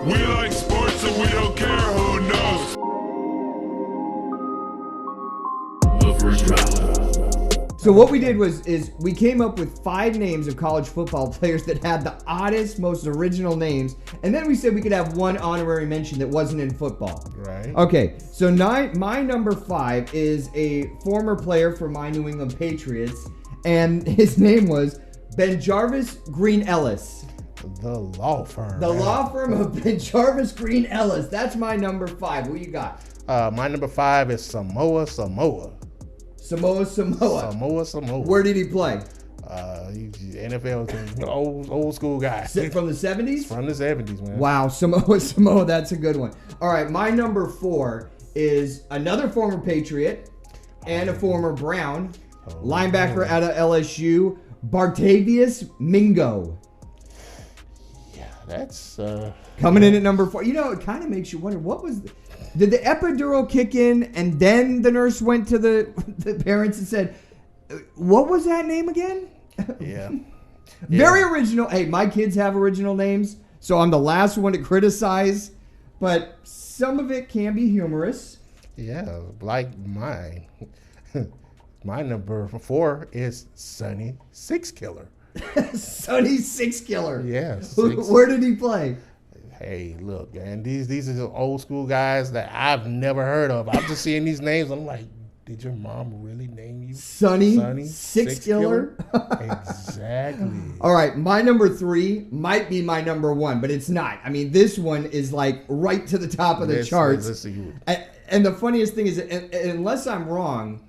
We like sports and we don't care who knows. The first round. So what we did is we came up with 5 names of college football players that had the oddest, most original names, and then we said we could have one honorary mention that wasn't in football. Right. Okay, so my number 5 is a former player for my New England Patriots, and his name was BenJarvus Green Ellis. The law firm. The law firm of BenJarvus Green Ellis. That's my number 5. What you got? My number 5 is Samoa. Samoa. Samoa. Where did he play? He's NFL team. Old school guy. From the 70s? From the 70s, man. Wow, Samoa, that's a good one. All right, my number 4 is another former Patriot and a former Brown, linebacker out of LSU, Bartavius Mingo. Yeah, that's... Coming in at number 4. You know, it kind of makes you wonder, did the epidural kick in and then the nurse went to the parents and said, what was that name again? Yeah. Very original. Hey, my kids have original names, so I'm the last one to criticize, but some of it can be humorous. Yeah, like mine. My number 4 is Sonny Six Killer. Sonny Six Killer. Yeah. Where did he play? Hey, look, man, these are the old school guys that I've never heard of. I'm just seeing these names. I'm like, did your mom really name you Sonny Six Killer? Exactly. All right, my number 3 might be my number 1, but it's not. I mean, this one is like right to the top of the charts. Let's see. And the funniest thing is, unless I'm wrong,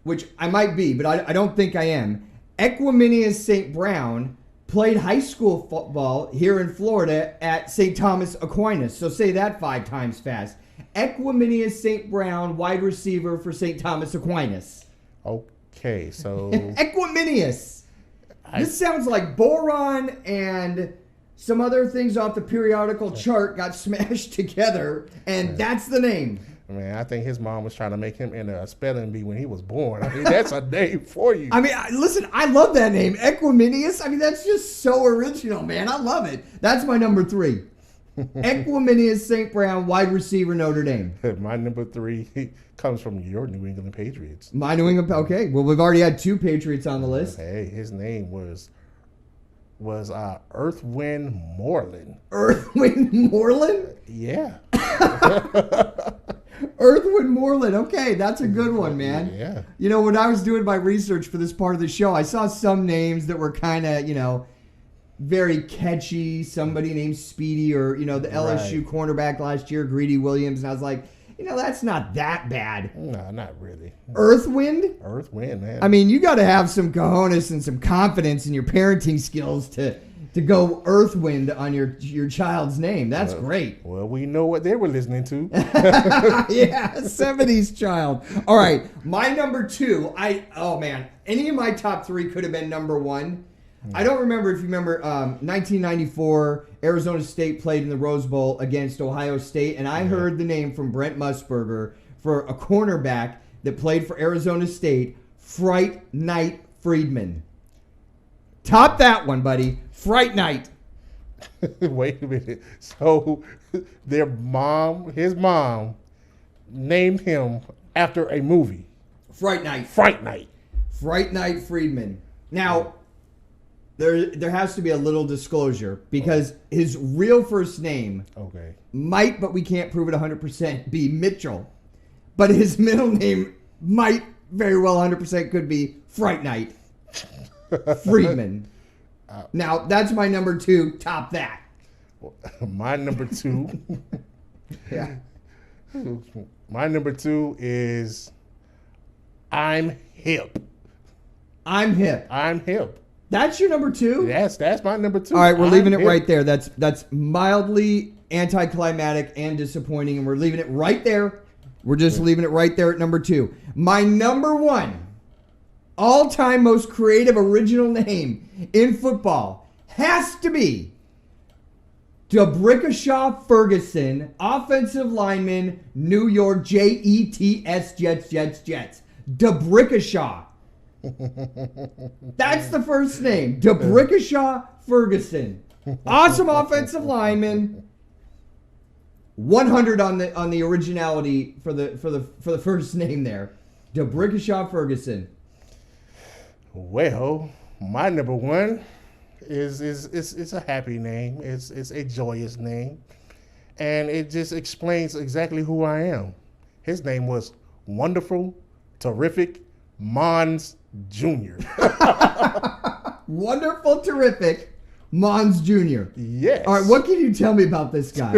which I might be, but I don't think I am, Equiminius St. Brown played high school football here in Florida at St. Thomas Aquinas. So say that 5 times fast. Equiminius St. Brown, wide receiver for St. Thomas Aquinas. Okay, so... Equiminius. This sounds like boron and some other things off the periodical chart got smashed together, and that's the name. Man, I think his mom was trying to make him enter a spelling bee when he was born. I mean, that's a name for you. I mean, listen, I love that name, Equiminius. I mean, that's just so original, man. I love it. That's my number 3. Equiminius St. Brown, wide receiver, Notre Dame. My number 3 comes from your New England Patriots. My New England, okay. Well, we've already had 2 Patriots on the list. Hey, his name was Earthwind Moreland. Earthwind Moreland? Yeah. Earthwind Moreland. Okay, that's a good one, man. Yeah. You know, when I was doing my research for this part of the show, I saw some names that were kind of, very catchy. Somebody named Speedy, or, the LSU cornerback last year, Greedy Williams. And I was like, that's not that bad. No, not really. Earthwind? Earthwind, man. I mean, you got to have some cojones and some confidence in your parenting skills to go Earthwind on your child's name. That's great. Well, we know what they were listening to. Yeah, 70s child. All right, my number 2. Any of my top 3 could have been number 1. I don't remember if you remember 1994, Arizona State played in the Rose Bowl against Ohio State, and I heard the name from Brent Musburger for a cornerback that played for Arizona State, Fright Night Friedman. Top that one, buddy. Fright Night. Wait a minute. So his mom, named him after a movie. Fright Night. Fright Night. Fright Night Friedman. Now, there has to be a little disclosure because his real first name might, but we can't prove it 100%, be Mitchell. But his middle name might very well 100% could be Fright Night Friedman. Now, that's my number 2. Top that. My number 2. Yeah. My number 2 is I'm Hip. I'm Hip. I'm Hip. That's your number 2? That's my number 2. All right, we're leaving it right there. That's mildly anticlimactic and disappointing, and we're leaving it right there. We're just leaving it right there at number 2. My number 1 all-time most creative original name in football has to be DeBrickashaw Ferguson, offensive lineman, New York Jets. DeBrickashaw. That's the first name. DeBrickashaw Ferguson. Awesome offensive lineman. 100 on the originality for the first name there. DeBrickashaw Ferguson. Well, my number one is it's a happy name. It's a joyous name, and it just explains exactly who I am. His name was Wonderful, Terrific Mons Jr. Wonderful, terrific Mons Jr. Yes. All right, what can you tell me about this guy?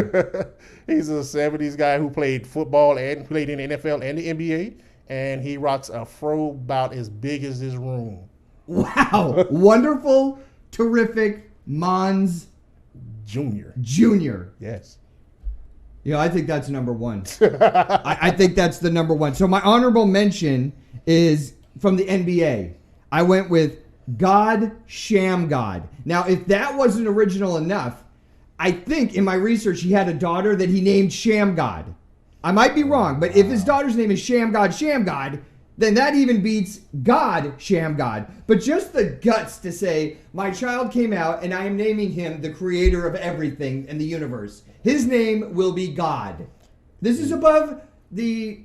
He's a 70s guy who played football and played in the NFL and the NBA, and he rocks a fro about as big as this room. Wow. Wonderful, terrific Mons Jr. Jr. Yes. You know, I think that's number one. I think that's the number one. So my honorable mention is from the NBA. I went with God Sham God. Now, if that wasn't original enough, I think in my research he had a daughter that he named Sham God. I might be wrong, but if his daughter's name is Sham God, then that even beats God Sham God. But just the guts to say, my child came out and I am naming him the creator of everything in the universe. His name will be God. This is above the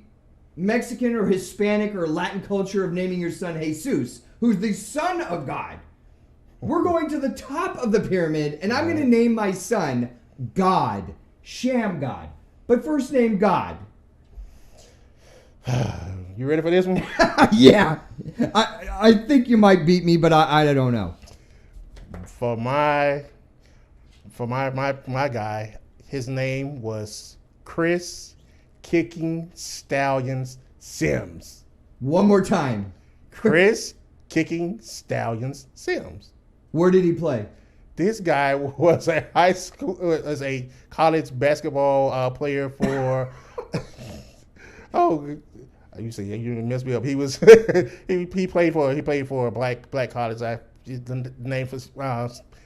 Mexican or Hispanic or Latin culture of naming your son Jesus, who's the son of God. We're going to the top of the pyramid, and I'm going to name my son God, Sham God, but first name God. You ready for this one? Yeah, I think you might beat me, but I don't know. For my guy, his name was Chris Kicking Stallions Sims. One more time. Chris Kicking Stallions Sims. Where did he play? This guy was a college basketball player for. You say you messed me up. He was he played for a black college. The name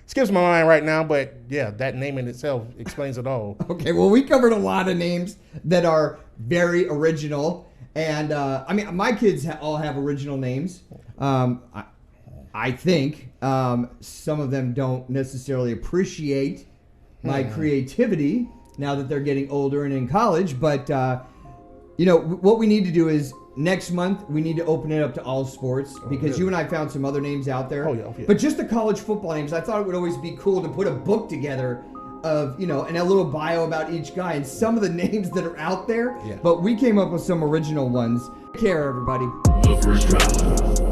skips my mind right now, but yeah, that name in itself explains it all. Okay, well, we covered a lot of names that are very original, and I mean, my kids all have original names. I think some of them don't necessarily appreciate my creativity now that they're getting older and in college, but you know, what we need to do is next month we need to open it up to all sports because really? You and I found some other names out there. Oh, yeah. But just the college football names, I thought it would always be cool to put a book together of, you know, and a little bio about each guy and some of the names that are out there. Yeah. But we came up with some original ones. Take care, everybody. The first round.